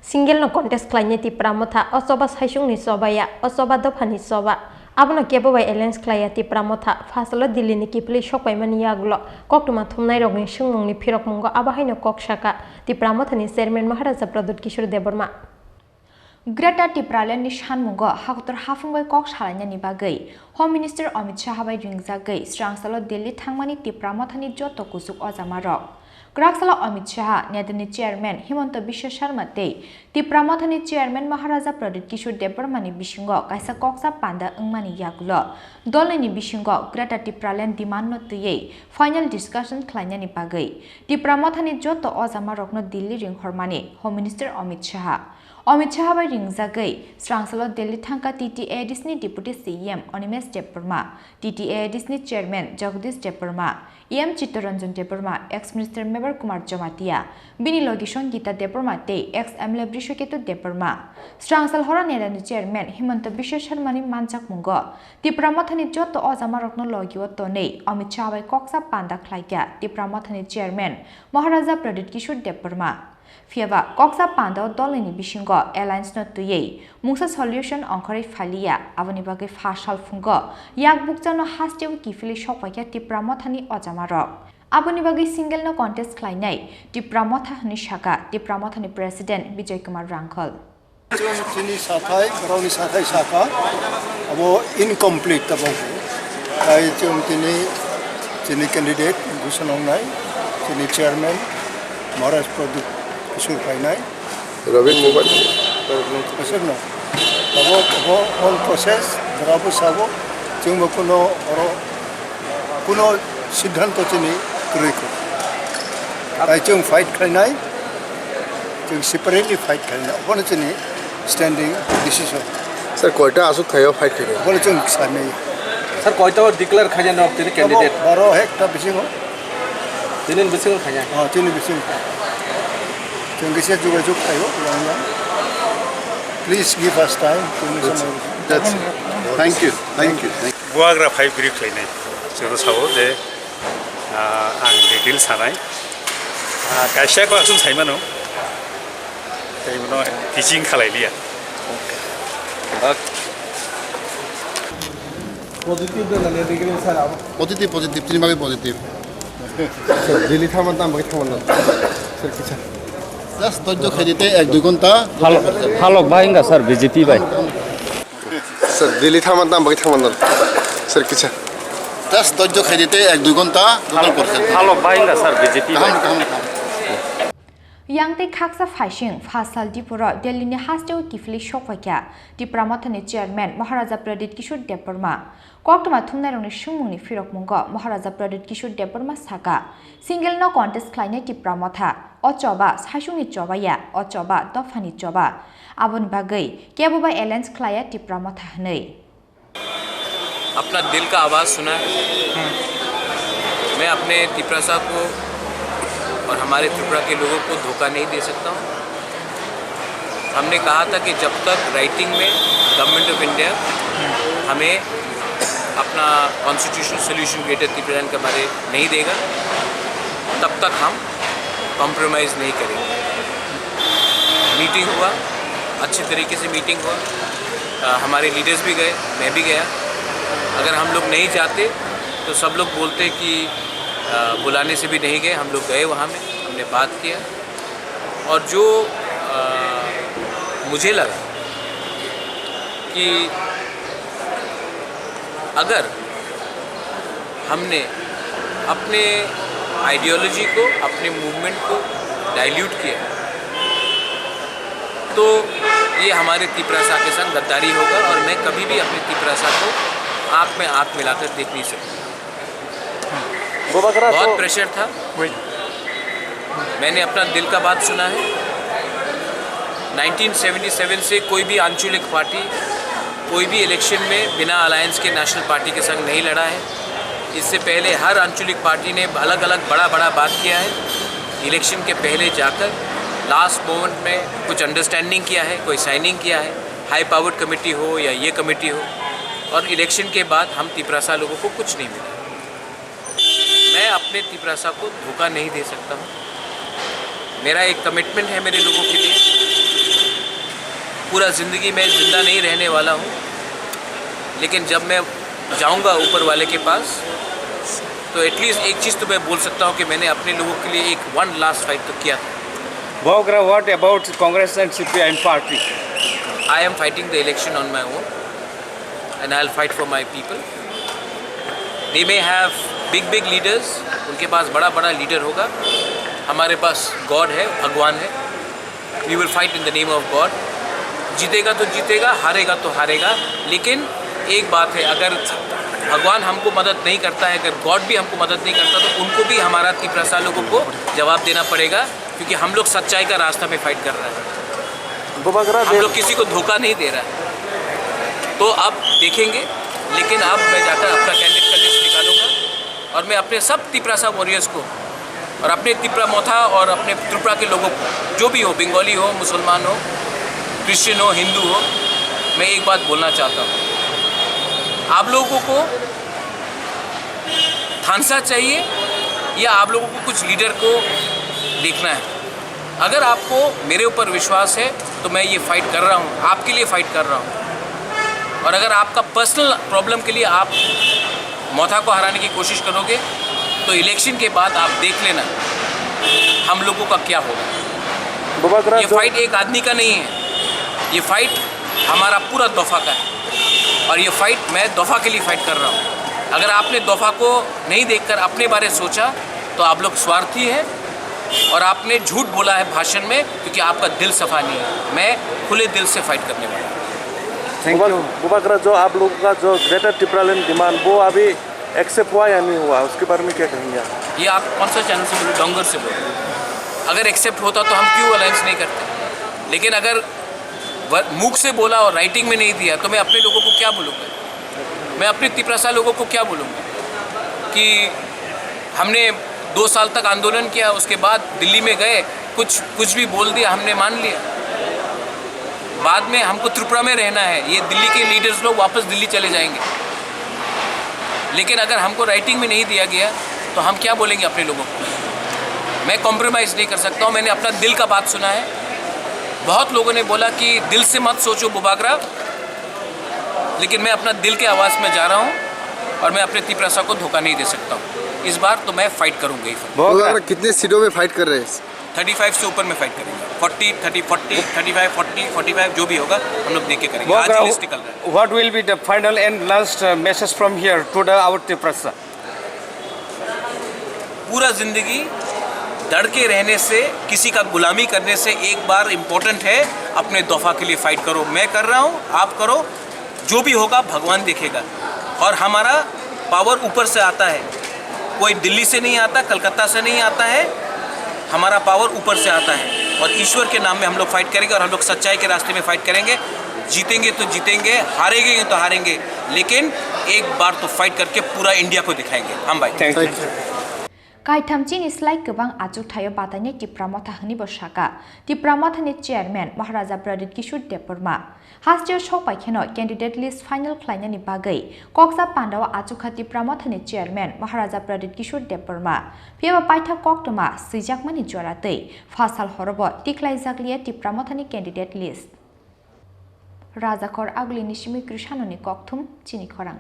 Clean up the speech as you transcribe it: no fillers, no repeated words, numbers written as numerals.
Single no contest klanya ti pramotha osoba saisung ni sobaya osoba dofani soba abono kebo bai alliance klaya ti pramotha fasalo Delhi ni kipli shokpai mani yaglo koktuma thumnai rogni sungmung ni phirok mungo abahaino koksaka ti pramotha ni chairman Maharaja Pradut Kishore Deborma Greta Tipralen ni shanmungo hakutor hafungbai kok salanya ni bagai Home Minister Amit Shah bai ringjagai strangsalo Delhi thangmani ti pramothani joto kusuk ojamarok Graksala Amit Shah, Nedani Chairman Himanta Biswa Sharma Tei, Tipramothani Chairman Maharaja Pradut Kishore Debormani Bishingo, Kaisa Koksa Panda Ungmani Yagulo, Dolani Bishingo, Greta Tipralen Dimano Tuye, Final Discussion Klanyani Bagai, Tipramothani Joto Ozamarokno Delhi Ring Hormani, Home Minister Amit Shah. Amit Shah bai ringjagai strangsalo Delhi thangka TTA Disney Deputy CM Onimesh Deborma, TTA Disney Chairman Jagdish Deborma, EM Chittaranjan Deborma, ex-Minister Mebar Kumar Jamatia, Bini Logi Songita Deborma Tei, ex-MLA Brishoketu Deborma, strangsal hora Nedani Chairman Himanta Biswa Sharmani Manchak Mungo, Tipramothani Joto Ozamarokno Logiwo Tonei, Amit Shah bai Koksa Panda Khlaika, Tipramothani Chairman Maharaja Pradut Kishore Deborma. Fiaba Koksa Panda Dolini Bishingo Alliance not to ye Musa solution on Kori Falia Avanibaga Fashal Fungo Yak Bukjano Hastew Kifili Shopaya Tipramothani Ojamarok Abunibagi single no contest Kleinai Tipramothani Shaka Tipramothani President Vijay Kumar Rankal Chini Sathai Browni Sathai Saka abo incomplete abo ai chini candidate Gusanongnai chini chairman Maharaj Pradut Kishore Painai Robin Mobile no abo on process bravo sabo chung kuno siddhanto chini kuriko ai chung fight khainai chung separately fight khaina obon chini standing decision sir koita asuk khayo fight khare obon chung sanai sir koita declare khanya no tini candidate 12 hekta bisingo tinin bisingo khanya tini bisingo Please give us time to that's thank you. Buagra 5 brief lainai so sabo de ang detail sanai kaisa ko asun saimano taimano teaching khalailia positive na negative sir abo positive tini bagi positive sir Delhi thaman tam bagi thaman sir kicha just dojo khedite 1-2 ঘন্টা halok bhainga sir BJP bhai sir Delhi thaman tam bagi thaman sir kicha just dojo khedite 1-2 ঘন্টা total korse halok bhainga sir BJP bhai Yang te khaksa faishing fasal dipura Delhi ni hastew kifli shokwakia Tipramothani Chairman Maharaja Pradut Kishore Deborma Koktuma thumnaroni sumungni phirok mungo Maharaja Pradut Kishore Deborma saka single no contest klaine Tipramotha ochoba saisungni chobaya ochoba dofani choba abon bagai keboba alliance klaya Tipramotha nei अपना दिल का आवाज़ सुना है मैं अपने तिपरासा को और हमारे त्रिपुरा के लोगों को धोखा नहीं दे सकता हूँ हमने कहा था कि जब तक राइटिंग में गवर्नमेंट ऑफ इंडिया हमें अपना कॉन्स्टिट्यूशनल सोल्यूशन ग्रेटर त्रिपुरा के बारे नहीं देगा तब तक हम कॉम्प्रोमाइज़ नहीं करेंगे मीटिंग हुआ अच्छे तरीके से मीटिंग हुआ हमारे लीडर्स भी गए मैं भी गया अगर हम लोग नहीं जाते तो सब लोग बोलते कि बुलाने से भी नहीं गए हम लोग गए वहाँ में हमने बात किया और जो मुझे लगा कि अगर हमने अपने आइडियोलॉजी को अपने मूवमेंट को डाइल्यूट किया तो ये हमारे तिपरासा के साथ गद्दारी होगा और मैं कभी भी अपने तिपरासा को आँख में आँख मिलाकर देख नहीं सकता बहुत प्रेशर था मैंने अपना दिल का बात सुना है 1977 से कोई भी आंचलिक पार्टी कोई भी इलेक्शन में बिना अलायंस के नेशनल पार्टी के संग नहीं लड़ा है इससे पहले हर आंचलिक पार्टी ने अलग अलग बड़ा बात किया है इलेक्शन के पहले जाकर लास्ट मोमेंट में कुछ अंडरस्टैंडिंग किया है कोई साइनिंग किया है हाई पावर्ड कमेटी हो या ये कमेटी हो और इलेक्शन के बाद हम तिपरासा लोगों को कुछ नहीं मिला मैं अपने तिपरासा को धोखा नहीं दे सकता हूँ मेरा एक कमिटमेंट है मेरे लोगों के लिए पूरा ज़िंदगी में ज़िंदा नहीं रहने वाला हूँ, लेकिन जब मैं जाऊँगा ऊपर वाले के पास तो एटलीस्ट एक चीज़ तो मैं बोल सकता हूँ कि मैंने अपने लोगों के लिए एक वन लास्ट फाइट तो किया था। Bogra, what about Congress and CPIM party? I am fighting the election on my own and I'll fight for my people. They may have big leaders, उनके पास बड़ा लीडर होगा, हमारे पास गॉड है, भगवान है। We will fight in the name of God. जीतेगा तो जीतेगा, हारेगा तो हारेगा, लेकिन एक बात है, अगर भगवान हमको मदद नहीं करता है, अगर गॉड भी हमको मदद नहीं करता तो उनको भी हमारा तिप्रसा लोगों को जवाब देना पड़ेगा, क्योंकि हम लोग सच्चाई का रास्ता में फाइट कर रहे हैं। हम लोग किसी को धोखा नहीं दे रहा है। तो अब देखेंगे, लेकिन अब मैं जाकर अपना कैंडिडेट का लिस्ट निकालूंगा और मैं अपने सब तिप्रसा वॉरियर्स को और अपने तिप्रा मोथा और अपने त्रिपुरा के लोगों को, जो भी हो, बंगाली हो, मुसलमान हो, क्रिश्चियन हो, हिंदू हो, मैं एक बात बोलना चाहता हूँ, आप लोगों को थानसा चाहिए या आप लोगों को कुछ लीडर को देखना है? अगर आपको मेरे ऊपर विश्वास है तो मैं ये फाइट कर रहा हूँ, आपके लिए फाइट कर रहा हूँ। और अगर आपका पर्सनल प्रॉब्लम के लिए आप मोथा को हराने की कोशिश करोगे तो इलेक्शन के बाद आप देख लेना हम लोगों का क्या होगा। ये फाइट एक आदमी का नहीं है, ये फाइट हमारा पूरा दफा का है और ये फाइट मैं दफा के लिए फाइट कर रहा हूँ। अगर आपने दफा को नहीं देखकर अपने बारे सोचा तो आप लोग स्वार्थी हैं और आपने झूठ बोला है भाषण में, क्योंकि आपका दिल सफा नहीं है। मैं खुले दिल से फाइट करने वाला हूँ। Thank you. बुबाकरा, जो आप लोगों का जो ग्रेटर टिप्रालैंड डिमांड वो अभी एक्सेप्ट हुआ या नहीं हुआ, उसके बारे में क्या कहेंगे आप? ये आप कौन सा चैनल से बोले? डोंगर से बोले। अगर एक्सेप्ट होता तो हम क्यों अलायंस नहीं करते? लेकिन अगर मुख से बोला और राइटिंग में नहीं दिया तो मैं अपने लोगों को क्या बोलूँगा? मैं अपने तिप्रसा लोगों को क्या बोलूँगा कि हमने 2 साल तक आंदोलन किया, उसके बाद दिल्ली में गए, कुछ भी बोल दिया, हमने मान लिया। बाद में हमको त्रिपुरा में रहना है, ये दिल्ली के लीडर्स लोग वापस दिल्ली चले जाएंगे। लेकिन अगर हमको राइटिंग में नहीं दिया गया तो हम क्या बोलेंगे अपने लोगों को? मैं कॉम्प्रोमाइज़ नहीं कर सकता हूँ। मैंने अपना दिल का बात सुना है। बहुत लोगों ने बोला कि दिल से मत सोचो बुबागरा, लेकिन मैं अपना दिल के आवाज़ में जा रहा हूँ और मैं अपने तिप्रसा को धोखा नहीं दे सकता हूँ। इस बार तो मैं फाइट करूँगा ही। बुबागरा कितने सीटों में फाइट कर रहे हैं? 35 से ऊपर में फाइट करेंगे। 40, 30, 40, 35, 40, 45 जो भी होगा हम लोग देख के करेंगे। आज ही लिस्ट निकल रहा है। What will be the final and last message from here to our Tiprasa? पूरा जिंदगी डर के रहने से, किसी का गुलामी करने से एक बार इम्पोर्टेंट है अपने दफा के लिए फाइट करो। मैं कर रहा हूँ, आप करो, जो भी होगा भगवान देखेगा। और हमारा पावर ऊपर से आता है, कोई दिल्ली से नहीं आता, कलकत्ता से नहीं आता है, हमारा पावर ऊपर से आता है। और ईश्वर के नाम में हम लोग फाइट करेंगे और हम लोग सच्चाई के रास्ते में फाइट करेंगे। जीतेंगे तो जीतेंगे, हारेंगे तो हारेंगे, लेकिन एक बार तो फाइट करके पूरा इंडिया को दिखाएंगे हम भाई। Thank you. Kaitamchini slide गोबां आजुक थायो बातायनि तिप्रा मथानि बसाका तिप्रा मथानि चेयरमैन महाराजा प्रदीप किशोर देबबर्मा हास्टियो सपाइखेनो कैंडिडेट लिस्ट फाइनल खालायनायनि बागै कक्सा पान्डाव आजुखा तिप्रा मथानि चेयरमैन महाराजा प्रदीप किशोर देबबर्मा फेबा पाइथा कक्टमा सैजाकमानि जरातै फासाल हरब तिख्लायजाकलिया तिप्रा मथानि कैंडिडेट लिस्ट राजाखर आगुलिनि सिमि कृष्णाननि कक्थुम चिनि खरां।